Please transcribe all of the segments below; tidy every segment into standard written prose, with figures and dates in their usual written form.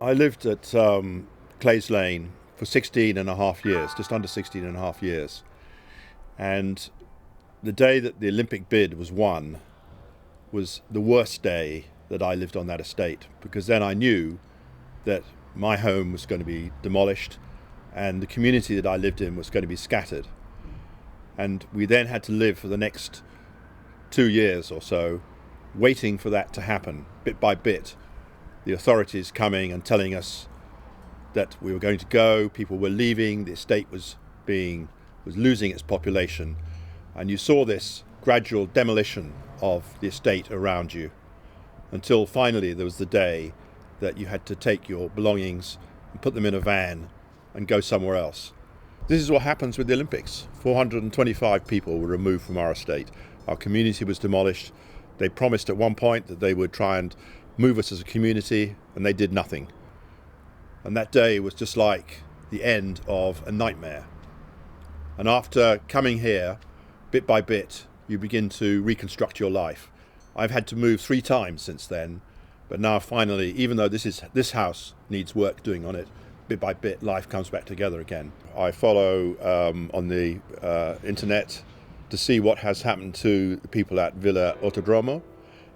I lived at Clays Lane for 16 and a half years, just under 16 and a half years. And the day that the Olympic bid was won was the worst day that I lived on that estate, because then I knew that my home was going to be demolished and the community that I lived in was going to be scattered. And we then had to live for the next 2 years or so waiting for that to happen, bit by bit. The authorities coming and telling us that we were going to go, people were leaving, the estate was losing its population, and you saw this gradual demolition of the estate around you until finally there was the day that you had to take your belongings and put them in a van and go somewhere else. This is what happens with the Olympics. 425 people were removed from our estate. Our community was demolished. They promised at one point that they would try and move us as a community, and they did nothing. And that day was just like the end of a nightmare. And after coming here, bit by bit, you begin to reconstruct your life. I've had to move 3 times since then, but now finally, even though this house needs work doing on it, bit by bit, life comes back together again. I follow on the internet to see what has happened to the people at Villa Autodromo,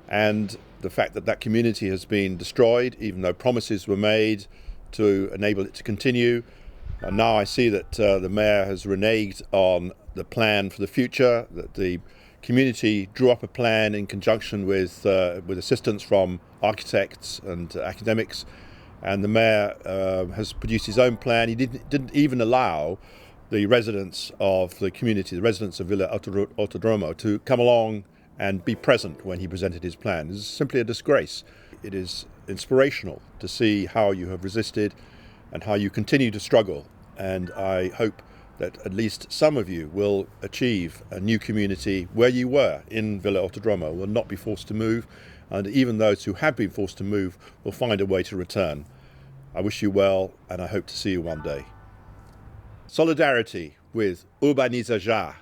and the fact that that community has been destroyed, even though promises were made to enable it to continue. And now I see that the mayor has reneged on the plan for the future, that the community drew up a plan in conjunction with assistance from architects and academics, and the mayor has produced his own plan. He didn't even allow the residents of the community, the residents of Villa Autodromo, to come along and be present when he presented his plan. This is simply a disgrace. It is inspirational to see how you have resisted and how you continue to struggle, and I hope that at least some of you will achieve a new community where you were in Villa Autodromo, will not be forced to move, and even those who have been forced to move will find a way to return. I wish you well, and I hope to see you one day. Solidarity with Urbaniza Já.